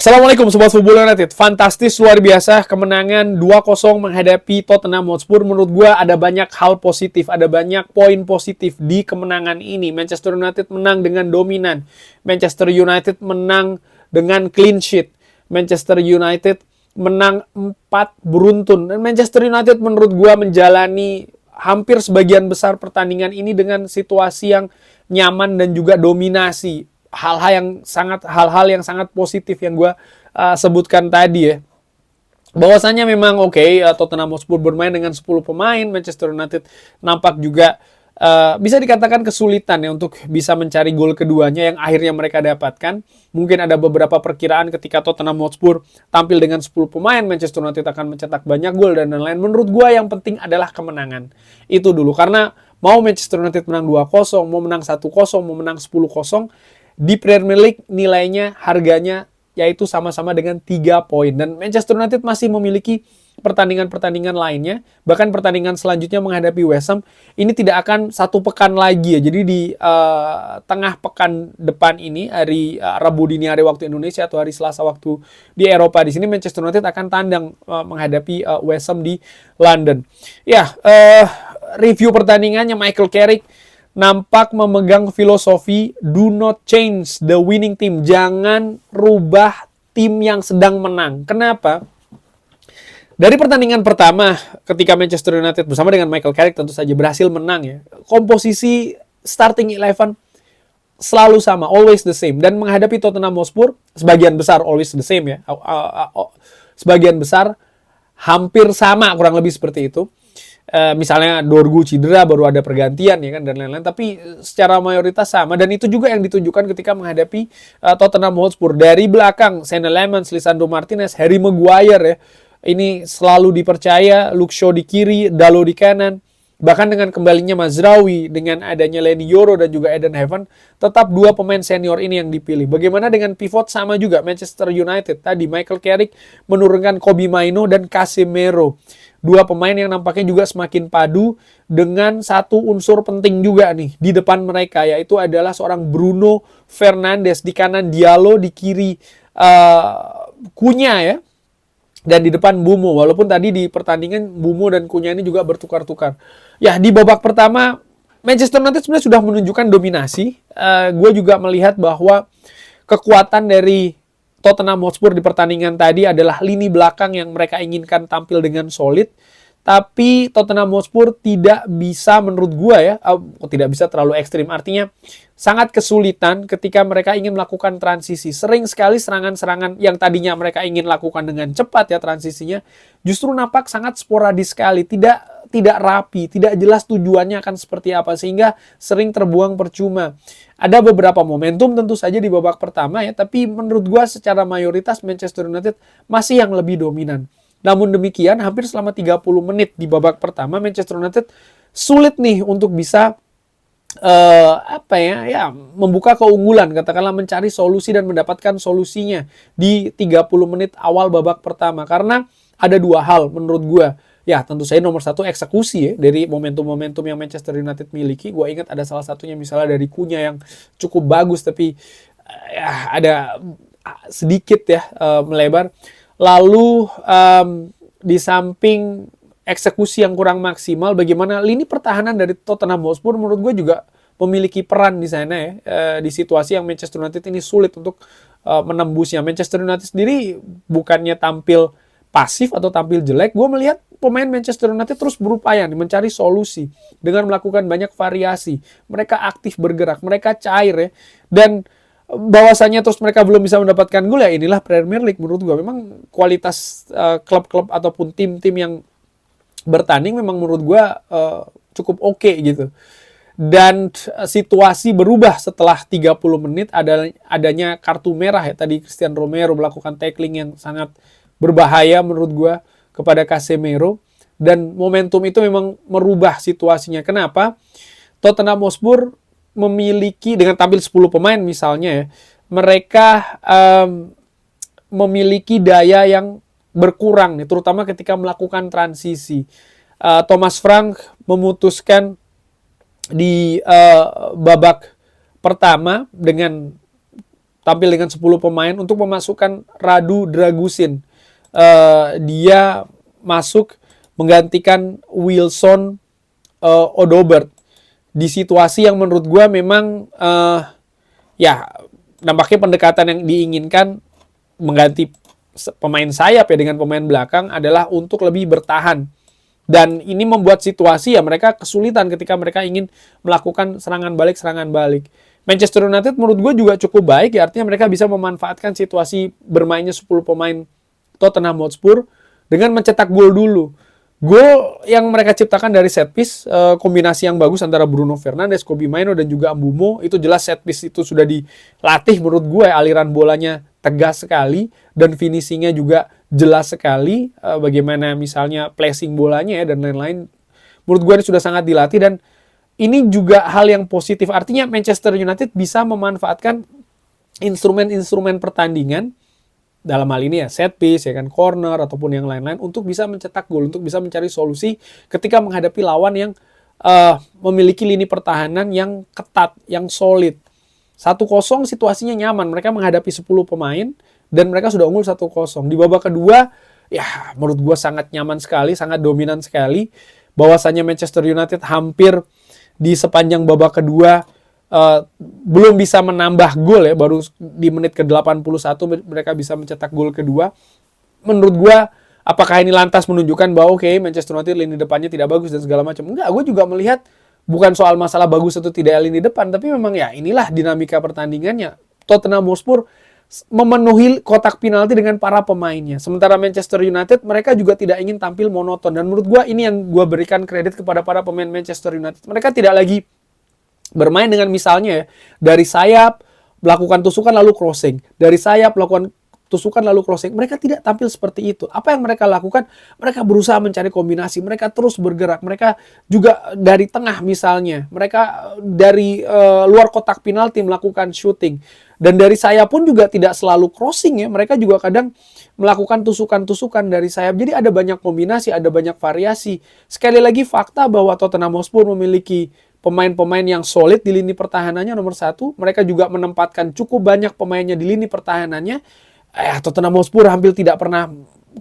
Assalamualaikum Sobat Football United. Fantastis, luar biasa kemenangan 2-0 menghadapi Tottenham Hotspur. Menurut gue ada banyak hal positif, ada banyak poin positif di kemenangan ini. Manchester United menang dengan dominan. Manchester United menang dengan clean sheet. Manchester United menang 4 beruntun. Dan Manchester United menurut gue menjalani hampir sebagian besar pertandingan ini dengan situasi yang nyaman dan juga dominasi. Hal-hal yang sangat positif yang gue sebutkan tadi ya. Bahwasanya memang Tottenham Hotspur bermain dengan 10 pemain, Manchester United nampak juga bisa dikatakan kesulitan ya untuk bisa mencari gol keduanya yang akhirnya mereka dapatkan. Mungkin ada beberapa perkiraan ketika Tottenham Hotspur tampil dengan 10 pemain, Manchester United akan mencetak banyak gol dan lain-lain. Menurut gue yang penting adalah kemenangan. Itu dulu, karena mau Manchester United menang 2-0, mau menang 1-0, mau menang 10-0, di Premier League nilainya, harganya yaitu sama-sama dengan 3 poin. Dan Manchester United masih memiliki pertandingan-pertandingan lainnya. Bahkan pertandingan selanjutnya menghadapi West Ham ini tidak akan 1 pekan lagi ya. Jadi di tengah pekan depan ini, hari Rabu dini hari waktu Indonesia atau hari Selasa waktu di Eropa, di sini Manchester United akan tandang menghadapi West Ham di London. Ya, review pertandingannya, Michael Carrick nampak memegang filosofi do not change the winning team. Jangan rubah tim yang sedang menang. Kenapa? Dari pertandingan pertama ketika Manchester United bersama dengan Michael Carrick tentu saja berhasil menang ya. Komposisi starting 11 selalu sama, always the same. Dan menghadapi Tottenham Hotspur sebagian besar always the same ya. Sebagian besar hampir sama, kurang lebih seperti itu. Misalnya Dorgu cedera baru ada pergantian ya kan dan lain-lain, tapi secara mayoritas sama. Dan itu juga yang ditunjukkan ketika menghadapi Tottenham Hotspur. Dari belakang Senne Lammens, Lisandro Martinez, Harry Maguire ya, ini selalu dipercaya. Luke Shaw di kiri, Dalot di kanan. Bahkan dengan kembalinya Mazraoui, dengan adanya Leny Yoro dan juga Eden Hazard, tetap 2 pemain senior ini yang dipilih. Bagaimana dengan pivot? Sama juga Manchester United. Tadi Michael Carrick menurunkan Kobbie Mainoo dan Casemiro. 2 pemain yang nampaknya juga semakin padu dengan satu unsur penting juga nih di depan mereka, yaitu adalah seorang Bruno Fernandes. Di kanan Diallo, di kiri Cunha ya. Dan di depan Mbeumo, walaupun tadi di pertandingan Mbeumo dan Cunha ini juga bertukar-tukar. Ya, di babak pertama Manchester United sebenarnya sudah menunjukkan dominasi. Gue juga melihat bahwa kekuatan dari Tottenham Hotspur di pertandingan tadi adalah lini belakang yang mereka inginkan tampil dengan solid. Tapi Tottenham Hotspur tidak bisa, menurut gue ya, tidak bisa terlalu ekstrim. Artinya sangat kesulitan ketika mereka ingin melakukan transisi. Sering sekali serangan-serangan yang tadinya mereka ingin lakukan dengan cepat ya transisinya, justru nampak sangat sporadis sekali. Tidak rapi, tidak jelas tujuannya akan seperti apa, sehingga sering terbuang percuma. Ada beberapa momentum tentu saja di babak pertama ya, tapi menurut gue secara mayoritas Manchester United masih yang lebih dominan. Namun demikian, hampir selama 30 menit di babak pertama Manchester United sulit nih untuk bisa membuka keunggulan, katakanlah mencari solusi dan mendapatkan solusinya di 30 menit awal babak pertama. Karena ada 2 hal menurut gue. Ya, tentu saja nomor 1 eksekusi ya, dari momentum-momentum yang Manchester United miliki. Gue ingat ada salah satunya misalnya dari Cunha yang cukup bagus, tapi ya ada sedikit ya melebar. Lalu di samping eksekusi yang kurang maksimal, bagaimana lini pertahanan dari Tottenham Hotspur menurut gue juga memiliki peran di sana ya, di situasi yang Manchester United ini sulit untuk menembusnya. Manchester United sendiri bukannya tampil pasif atau tampil jelek, gue melihat pemain Manchester United terus berupaya nih, mencari solusi dengan melakukan banyak variasi. Mereka aktif bergerak, mereka cair ya, dan bahwasanya terus mereka belum bisa mendapatkan gol ya, inilah Premier League menurut gue. Memang kualitas klub-klub ataupun tim-tim yang bertanding memang menurut gue cukup oke gitu. Dan situasi berubah setelah 30 menit adanya kartu merah ya. Tadi Christian Romero melakukan tackling yang sangat berbahaya menurut gue kepada Casemiro. Dan momentum itu memang merubah situasinya. Kenapa? Tottenham Hotspur memiliki, dengan tampil 10 pemain misalnya ya, mereka memiliki daya yang berkurang nih, terutama ketika melakukan transisi. Thomas Frank memutuskan di babak pertama dengan tampil dengan 10 pemain untuk memasukkan Radu Dragusin. Dia masuk menggantikan Wilson Odobert di situasi yang menurut gue memang ya nampaknya pendekatan yang diinginkan mengganti pemain sayap ya dengan pemain belakang adalah untuk lebih bertahan. Dan ini membuat situasi ya mereka kesulitan ketika mereka ingin melakukan serangan balik. Manchester United menurut gue juga cukup baik ya, artinya mereka bisa memanfaatkan situasi bermainnya 10 pemain Tottenham Hotspur dengan mencetak gol dulu. Gol yang mereka ciptakan dari set piece, kombinasi yang bagus antara Bruno Fernandes, Kobbie Mainoo dan juga Mbeumo, itu jelas set piece itu sudah dilatih menurut gue, aliran bolanya tegas sekali dan finishingnya juga jelas sekali, bagaimana misalnya placing bolanya ya dan lain-lain. Menurut gue ini sudah sangat dilatih dan ini juga hal yang positif. Artinya Manchester United bisa memanfaatkan instrumen-instrumen pertandingan dalam hal ini ya set piece, ya kan, corner ataupun yang lain-lain untuk bisa mencetak gol, untuk bisa mencari solusi ketika menghadapi lawan yang memiliki lini pertahanan yang ketat, yang solid. 1-0 situasinya nyaman, mereka menghadapi 10 pemain dan mereka sudah unggul 1-0. Di babak kedua ya menurut gue sangat nyaman sekali, sangat dominan sekali. Bahwasanya Manchester United hampir di sepanjang babak kedua belum bisa menambah gol ya, baru di menit ke-81 mereka bisa mencetak gol kedua. Menurut gue apakah ini lantas menunjukkan bahwa oke, Manchester United lini depannya tidak bagus dan segala macam? Enggak, gue juga melihat bukan soal masalah bagus atau tidak lini depan, tapi memang ya inilah dinamika pertandingannya. Tottenham Hotspur memenuhi kotak penalti dengan para pemainnya. Sementara Manchester United mereka juga tidak ingin tampil monoton. Dan menurut gue ini yang gue berikan kredit kepada para pemain Manchester United. Mereka tidak lagi bermain dengan misalnya ya, dari sayap melakukan tusukan lalu crossing. Dari sayap melakukan tusukan lalu crossing. Mereka tidak tampil seperti itu. Apa yang mereka lakukan? Mereka berusaha mencari kombinasi. Mereka terus bergerak. Mereka juga dari tengah misalnya. Mereka dari luar kotak penalti melakukan shooting. Dan dari sayap pun juga tidak selalu crossing ya. Mereka juga kadang melakukan tusukan-tusukan dari sayap. Jadi ada banyak kombinasi, ada banyak variasi. Sekali lagi fakta bahwa Tottenham Hotspur memiliki pemain-pemain yang solid di lini pertahanannya nomor 1. Mereka juga menempatkan cukup banyak pemainnya di lini pertahanannya. Tottenham Hotspur hampir tidak pernah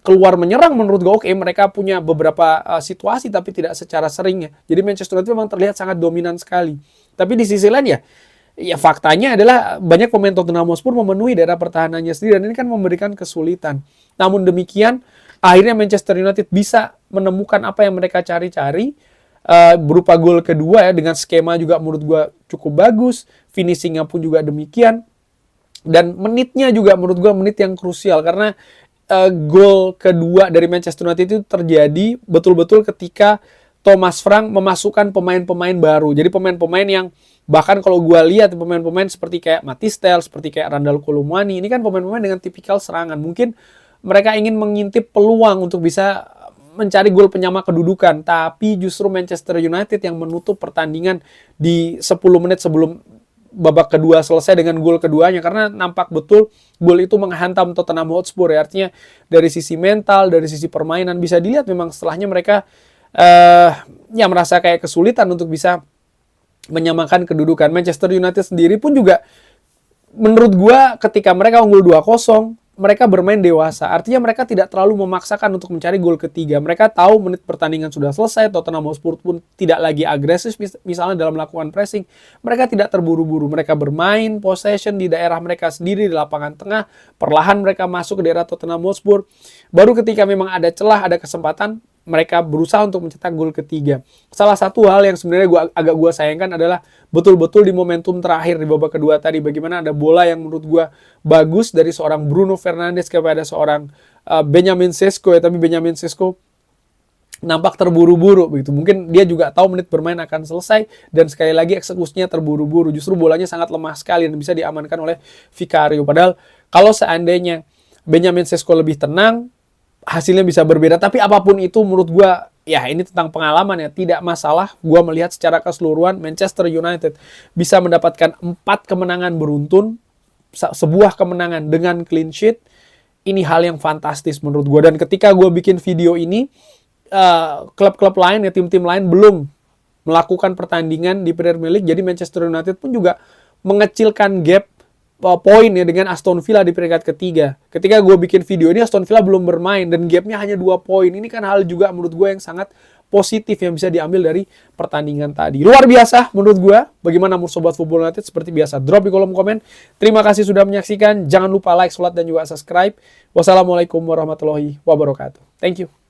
keluar menyerang menurut gue. Oke, mereka punya beberapa situasi tapi tidak secara sering ya. Jadi Manchester United memang terlihat sangat dominan sekali. Tapi di sisi lain ya faktanya adalah banyak pemain Tottenham Hotspur memenuhi daerah pertahanannya sendiri dan ini kan memberikan kesulitan. Namun demikian, akhirnya Manchester United bisa menemukan apa yang mereka cari-cari berupa gol kedua ya, dengan skema juga menurut gue cukup bagus, finishingnya pun juga demikian. Dan menitnya juga menurut gue menit yang krusial karena gol kedua dari Manchester United itu terjadi betul-betul ketika Thomas Frank memasukkan pemain-pemain baru. Jadi pemain-pemain yang bahkan kalau gue lihat pemain-pemain seperti kayak Mathys Tel, seperti kayak Randal Kolo Muani, ini kan pemain-pemain dengan tipikal serangan. Mungkin mereka ingin mengintip peluang untuk bisa mencari gol penyama kedudukan, tapi justru Manchester United yang menutup pertandingan di 10 menit sebelum babak kedua selesai dengan gol keduanya, karena nampak betul gol itu menghantam Tottenham Hotspur ya. Artinya dari sisi mental, dari sisi permainan bisa dilihat memang setelahnya mereka ya merasa kayak kesulitan untuk bisa menyamakan kedudukan. Manchester United sendiri pun juga menurut gua ketika mereka unggul 2-0 mereka bermain dewasa. Artinya mereka tidak terlalu memaksakan untuk mencari gol ketiga. Mereka tahu menit pertandingan sudah selesai. Tottenham Hotspur pun tidak lagi agresif misalnya dalam melakukan pressing. Mereka tidak terburu-buru. Mereka bermain possession di daerah mereka sendiri di lapangan tengah. Perlahan mereka masuk ke daerah Tottenham Hotspur. Baru ketika memang ada celah, ada kesempatan, mereka berusaha untuk mencetak gol ketiga. Salah satu hal yang sebenarnya agak gue sayangkan adalah betul-betul di momentum terakhir di babak kedua tadi. Bagaimana ada bola yang menurut gue bagus dari seorang Bruno Fernandes kepada seorang Benjamin Sesko ya. Tapi Benjamin Sesko nampak terburu-buru begitu. Mungkin dia juga tahu menit bermain akan selesai dan sekali lagi eksekusinya terburu-buru. Justru bolanya sangat lemah sekali dan bisa diamankan oleh Vicario. Padahal kalau seandainya Benjamin Sesko lebih tenang, hasilnya bisa berbeda. Tapi apapun itu menurut gue ya ini tentang pengalaman ya, tidak masalah. Gue melihat secara keseluruhan Manchester United bisa mendapatkan 4 kemenangan beruntun, sebuah kemenangan dengan clean sheet. Ini hal yang fantastis menurut gue. Dan ketika gue bikin video ini, klub-klub lain ya, tim-tim lain belum melakukan pertandingan di Premier League. Jadi Manchester United pun juga mengecilkan gap poin ya dengan Aston Villa di peringkat ketiga. Ketika gue bikin video ini Aston Villa belum bermain dan gapnya hanya 2 poin. Ini kan hal juga menurut gue yang sangat positif yang bisa diambil dari pertandingan tadi. Luar biasa menurut gue. Bagaimana menurut Sobat Football United? Seperti biasa, drop di kolom komen. Terima kasih sudah menyaksikan. Jangan lupa like, share, dan juga subscribe. Wassalamualaikum warahmatullahi wabarakatuh. Thank you.